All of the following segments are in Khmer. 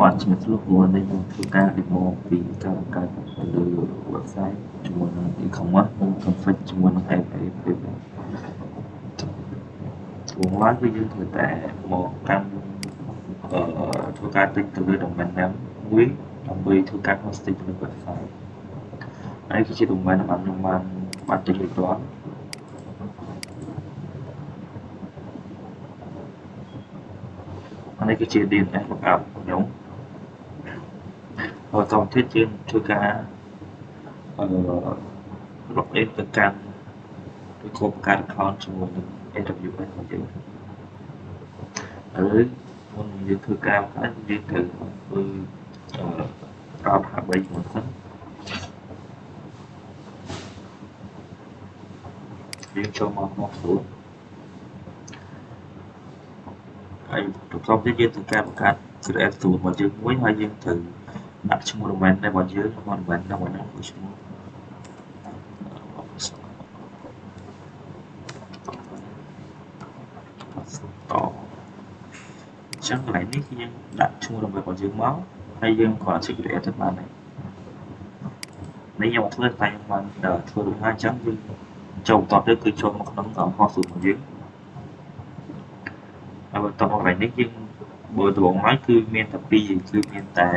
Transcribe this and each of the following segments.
បាទជំរាបសួរគ្រូនេះខ្ញុំធ្វើការ demo ពីការបង្កើតលើ website ជាមួយនឹង e-commerce និង config ជាមួយនឹង APP ក្នុងឡើយគឺយើងត្រូវតែមកកាន់ធ្វើការទិញទៅលើ domain name មួយដើម្បីធ្វើការ hosting ទៅលើ website ហើយគឺជា domain ដែលខ្ញុំបានទិញរួចរាល់នេះគឺជា DNS backup ខ្ញុំបន្តទៀតយើងធ្វើការ login ទៅកាន់ឬក៏បង្កើត account ជាមួយនឹង AWS របស់យើងហើយមុនយើងធ្វើការបង្កើតយើងត្រូវធ្វើក្រោបហាក់បីមុនសិនយើងចូលមកស្រួលហើយបន្ទាប់ទៀតយើងធ្វើការបង្កើត create tool របស់យើងមួយហើយយើងត្រូវដាក់ឈ្មោះ domain របស់យើងក្នុង domain របស់យើងគឺឈ្មោះចឹងកន្លែងនេះគឺយើងដាក់ឈ្មោះ domain របស់យើងមកហើយយើងគ្រាន់តែ create ទៅបានហើយនេះខ្ញុំធ្វើតែខ្ញុំបានធ្វើរួចហើយចឹងយើងចូលបន្តទៀតគឺចូលមកក្នុង host របស់យើងហើយបន្តមកកន្លែងនេះយើងបើដំបូងហើយគឺមានតែពីរគឺមានតែ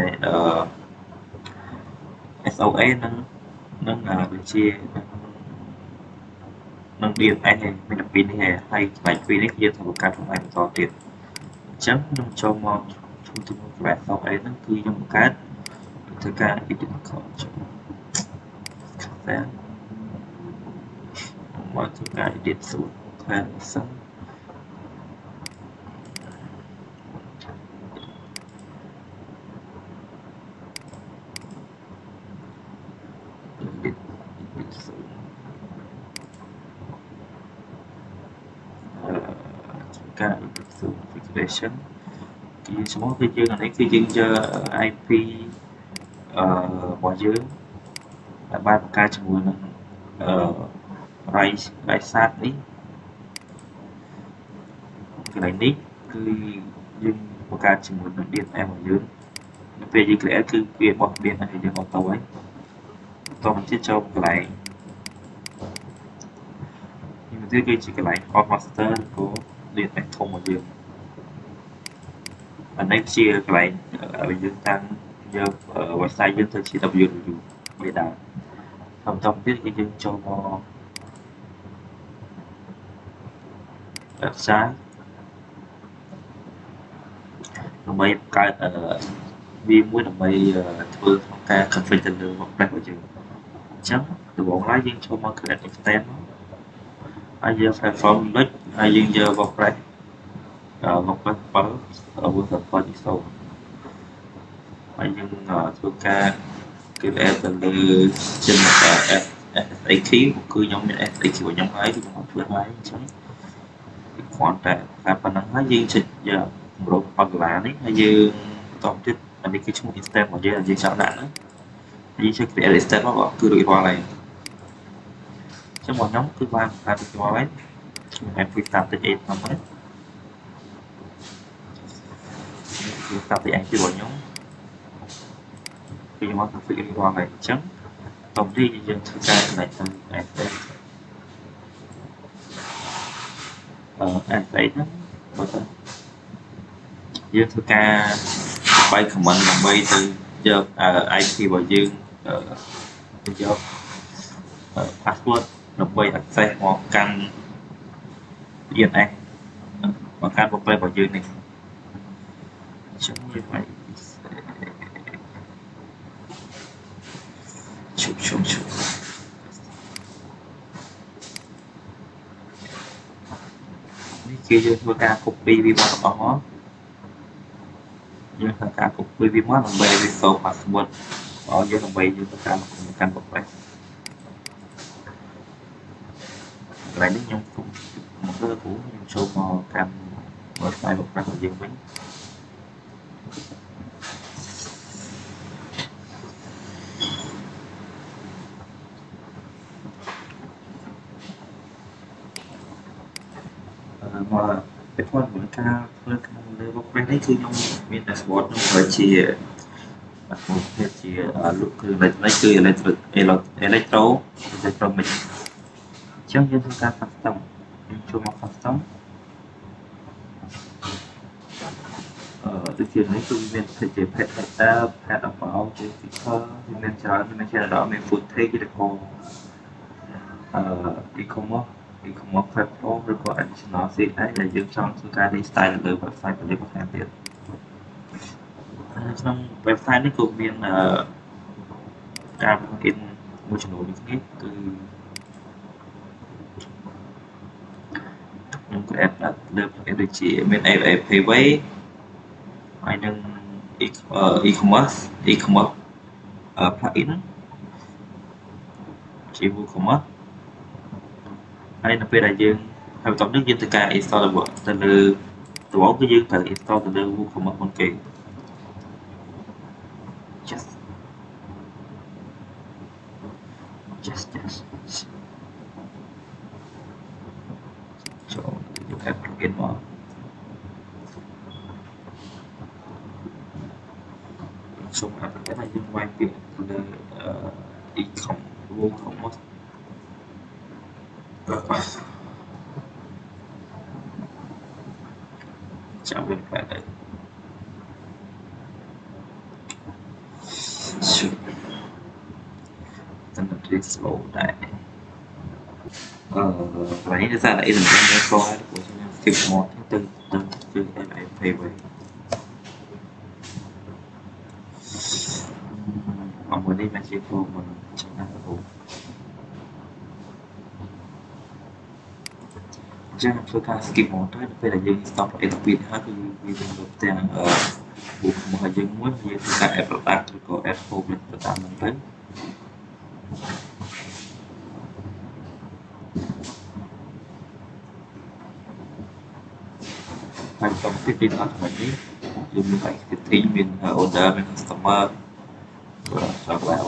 SOA និងដូចជានឹង DNS មានតែពីរនេះហើយផ្នែកពីរនេះយើងត្រូវបង្កើតផ្នែកបន្តទៀតអញ្ចឹងខ្ញុំចូលមកជួយទៅផ្នែក SOA ហ្នឹងគឺខ្ញុំបង្កើតធ្វើការ edit code តែមកធ្វើការ edit สูตรខាងសិនការ configuration គឺឈ្មោះគឺយើងអានេះគឺយើងយក IP របស់យើងដែលបានបង្កើតជាមួយនឹងRISAT នេះកន្លែងនេះគឺយើងបង្កើតជាមួយនឹង DNS របស់យើងពេលយើង create គឺវាបោះ DNS យើងអត់ទៅហើយបន្តទៀតចូលកន្លែងនេះទៀតគឺជាកន្លែង port master ឬក៏ DNS ធំរបស់យើងអានេះជាកន្លែងឲ្យយើងតាំងយក website យើងទៅជា www វាដែរបន្តទៀតគឺយើងចូលមក website ដើម្បីបង្កើតវាមួយដើម្បីធ្វើក្នុងការ config ទៅលើ WordPress របស់យើងអញ្ចឹងដំបូងឡើយយើងចូលមក create extend ហើយយក platform ដូចហើយយើងយក WordPress 7 version 7.0ហើយយើងធ្វើការ create ទៅលើចំណុច SAQ គឺខ្ញុំមាន SAQ របស់ខ្ញុំហើយគឺខ្ញុំអត់ធ្វើហើយអញ្ចឹងគ្រាន់តែប៉ុណ្្នឹងហើយយើងចុចយកគម្រោងបកឡានេះហើយយើងបន្តទៀតអានេះគឺឈ្មោះ instance របស់យើងចង់ដាក់ហ្នឹងយើងចុច create instance មកគឺរួចរាល់ហើយអញ្ចឹងរបស់ខ្ញុំគឺបានបង្កើតរួចរាល់ហើយខ្ញុំ MP static 8ហ្នឹងហើយគឺ static IP របស់ខ្ញុំគឺខ្ញុំមក config រួចរាល់ហើយអញ្ចឹងតោះនេះយើងធ្វើការ connect ទៅ access access ហ្នឹងបើទៅយើងធ្វើការបាយ comment ដើម្បីទៅយក IP របស់យើងទៅយក password ដើម្បី access មកកាន់ DNS មកកាន់ WordPress របស់យើងនេះអញ្ចឹងយើងបាយជុំនេះគឺយើងធ្វើការ copy វាមកទាំងអស់មកយើងធ្វើការ copy វាមកដើម្បី restore password ឲ្យយើងដើម្បីយើងធ្វើការមកកាន់ WordPress កន្លែងនេះខ្ញុំមកលើគ្រូខ្ញុំចូលមកកាន់ website WordPress របស់យើងវិញមកពីគាត់មានការធ្វើក្នុងលើ ពេលនេះគឺខ្ញុំមាន dashboard នោះហើយជា dashboard ប្រភេទជាលោកគឺ electric គឺ electromic អញ្ចឹងយើងធ្វើការ custom យើងចូលមក custom ដូចជានេះគឺមានប្រភេទជា pet header pet about ជា sticker វាមានច្រើនមាន channel មាន footage ឬក៏e-commerce platform ឬក៏ additional CSS ដែលយើងចង់ធ្វើការ restyle ទៅលើ website របស់យើងបន្ថែមទៀតក្នុង website នេះក៏មានការ plugin មួយចំនួនដូចនេះគឺខ្ញុំក៏ add លើ plugin ដូចជាមាន AWA Payway ហើយនឹង e-commerce plugin ជា WooCommerce ហើយនៅពេលដែលយើងហើយបន្ទាប់នេះយើងធ្វើការ install ទៅលើដំបូងគឺយើងត្រូវ install ទៅលើ WooCommerce មុនគេចូលយើង add plugin មកសូម add plugin ហើយយើងវាយពាក្យទៅលើ WooCommerceចាំវាបែបនេះតែនៅ slow ដែរថ្ងៃនេះដោយសារតែ internet មានខុសហើយព្រោះខ្ញុំ skip មកទៅជើង Payway មួយនេះមិនជាព្រោះមិនចំណាស់ទៅអញ្ចឹងធ្វើការ skip មកទៅពេលដែលយើង stop edit ហើយគឺវាមានរូបទាំងបុកមកឲ្យយើងមួយយើងធ្វើការ add product ឬក៏ add home link ទៅតាមហ្នឹងទៅហើយបន្តទៀតពីអត់មកនេះយើងមាន activity មាន order មាន customer ចូល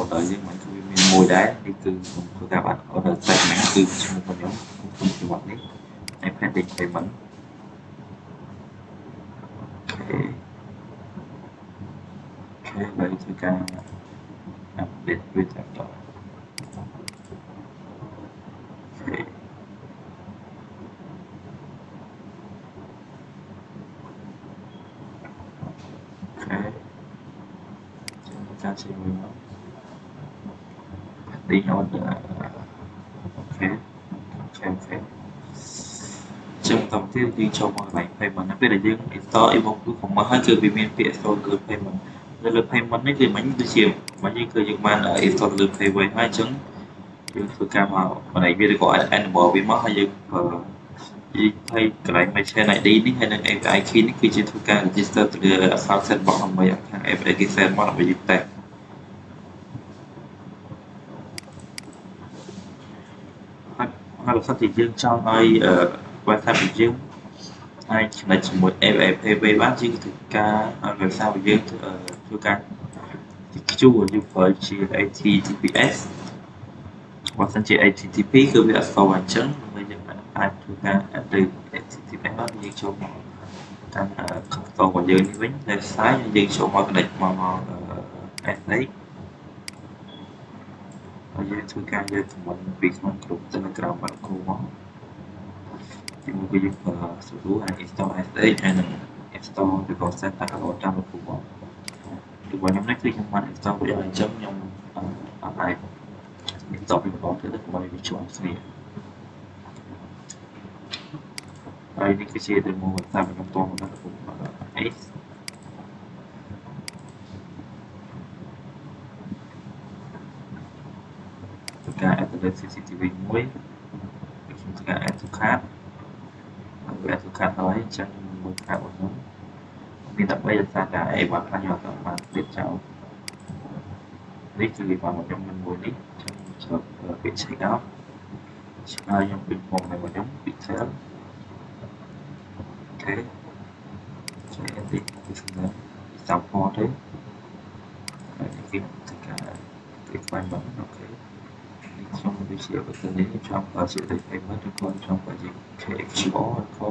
order យើងមិនគឺមានមួយដែរនេះគឺខ្ញុំធ្វើការបាត់ order segment គឺឈ្មោះរបស់ខ្ញុំក្នុងជីវិតនេះ pending payment អូខេហើយធ្វើការ update វាតាមតការជាមួយមកទី order អូខេចឹងតាមទៀតយើងចូលមកកន្លែង payment ពេលដែលយើង install WooCommerce ហើយគឺវាមានពាក្យ install លើ payment នៅលើ payment នេះគឺមិញគឺជាមិញគឺយើងបាន install លើ Payway ហើយអញ្ចឹងយើងធ្វើការមកបន្លែងវាឬក៏ enable វាមកហើយយើងហើយកន្លែង merchant ID នេះហើយនឹង API key នេះគឺជាធ្វើការ register ទៅលើ account sandbox ដើម្បីឲ្យខាង API key sandbox ដើម្បីយើងតែហើយបើសិនជាយើងចង់ឲ្យ website របស់យើងអាចចំណេញជាមួយ API Payway បានជាងធ្វើការឲ្យ website របស់យើងធ្វើការជួយើងប្រើជា HTTPS បើសិនជា HTTP គឺវាអត់ស្គាល់អញ្ចឹងហើយយើងអាចធ្វើការ add ទៅ HTTPS បានយើងចូលមកតាម console របស់យើងនេះវិញដែល site យើងចូលមក connect មក SH ហើយយើងធ្វើការយកcommand ពីក្នុង group Telegram របស់គ្រូមកជាមួយគឺយើងប្រើ sudo install SH ហើយនឹង install ឬក៏ set up តាមគ្រូមកពីខ្ញុំនេះគឺខ្ញុំបាន install រួចហើយអញ្ចឹងខ្ញុំអាច install ពីម្ដងទៀតដើម្បីវាជាប់គ្នាហើយនេះគឺជា demo តាមខ្ញុំតមកដល់គ្រូ X ធ្វើការ add ទៅលើ CCTV មួយខ្ញុំធ្វើការ add to cart ហើយ add to cart ហើយអញ្ចឹងមួយ cart របស់ខ្ញុំមានតែ3ដោយសារតែ A1 ខ្លះខ្ញុំអត់បានទៀតចោលនេះគឺវាបានមកខ្ញុំមិនមួយនេះអញ្ចឹងចូលពាក្យ check out ហើយខ្ញុំពីផងនៅខ្ញុំ pixel អូខេចូលទីគឺស្មើតាមផតទេហើយគេធ្វើការគេខ្វែងមកអូខេនេះខ្ញុំវាជាបើសិននេះខ្ញុំចង់ប្រើជា payment ឬក៏ចង់ប្រើជា KXO ឬក៏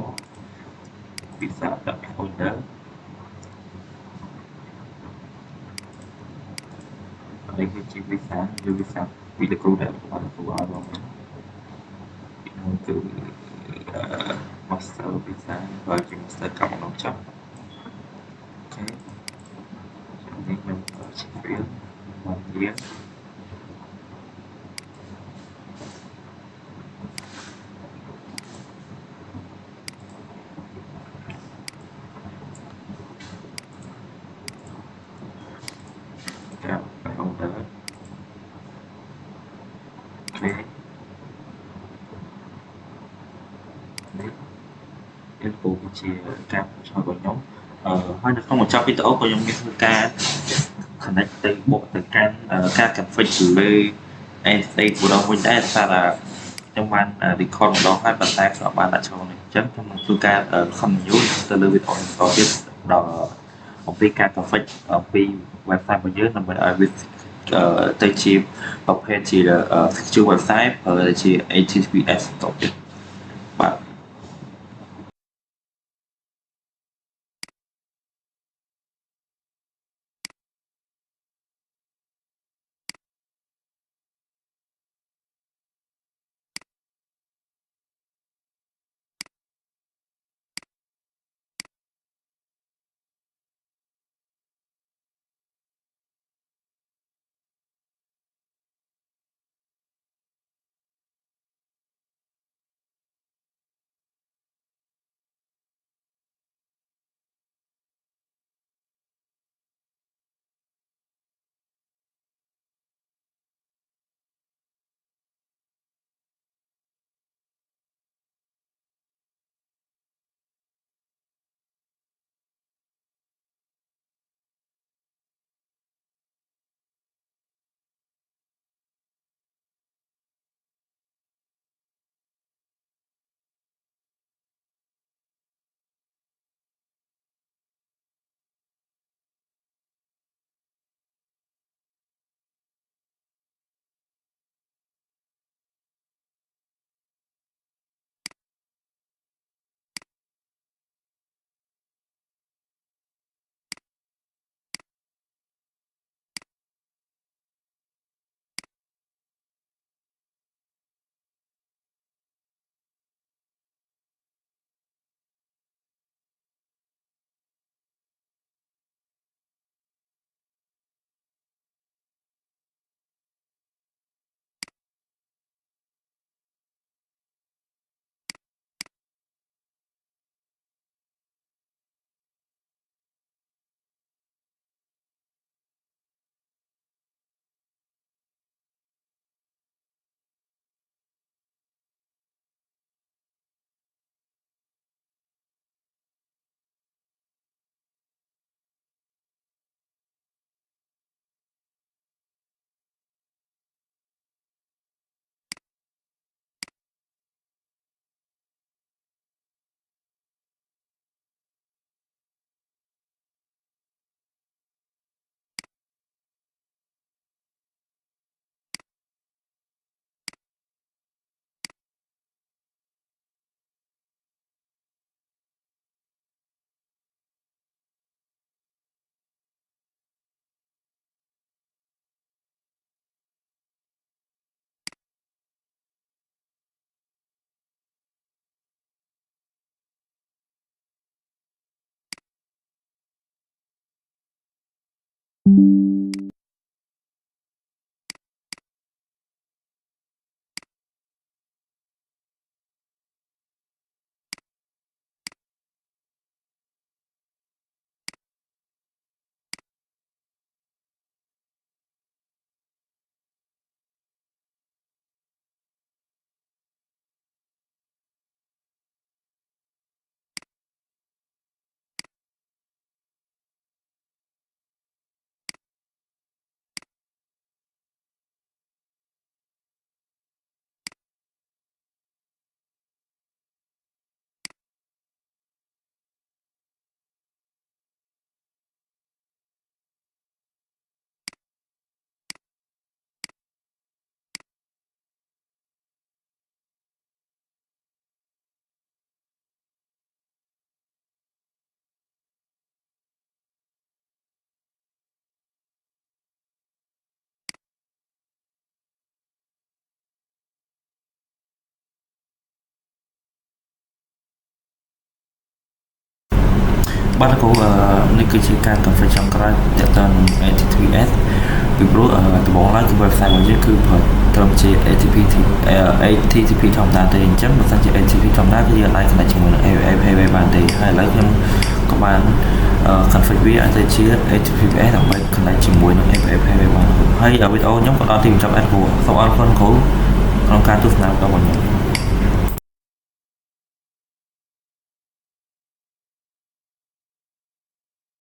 Visa.order đâyគឺជាវិសាគឺវិសាពីលោកគ្រូដែលបានធ្វើឲ្យបងនោះគឺ master វិសាហើយជា master កម្មក្នុងចាប់អូខេនេះខ្ញុំជា field 1 year ครับfounder អូខេនេះ info គឺជាការឆ្លើយរបស់ខ្ញុំហើយនៅក្នុងបញ្ចប់វីដេអូក៏ខ្ញុំមានធ្វើការ connect ទៅបកទៅកាន់ការ config ទៅលើ state ម្ដងវិញដែរថាខ្ញុំបាន record ម្ដងហើយប៉ុន្តែខ្ញុំបានដាក់ចូលនេះអញ្ចឹងខ្ញុំនឹងធ្វើការ continue ទៅលើវីដេអូបន្តទៀតដល់អំពីការ config អំពី website របស់យើងដើម្បីឲ្យវាទៅជាប្រភេទជា secure website ជា HTTPS តទៅទៀតបាទ បាទគ្រូនេះគឺជាការ config ចុងក្រោយទាក់ទងនឹង ATPS ពីព្រោះដំបូងឡើយគឺ website របស់យើងគឺត្រឹមជា ATTP ធម្មតាទេអញ្ចឹងបើសិនជា ATTP ធម្មតាគឺយើងអាច connect ជាមួយនឹង API បានទេហើយឥឡូវខ្ញុំក៏បាន config វាឲ្យទៅជា ATPS ដើម្បី connect ជាមួយនឹង API បានហើយវីដេអូខ្ញុំក៏ដល់ទីបញ្ចប់ដែរគ្រូសូមអរគុណគ្រូក្នុងការទស្សនារបស់ខ្ញុំ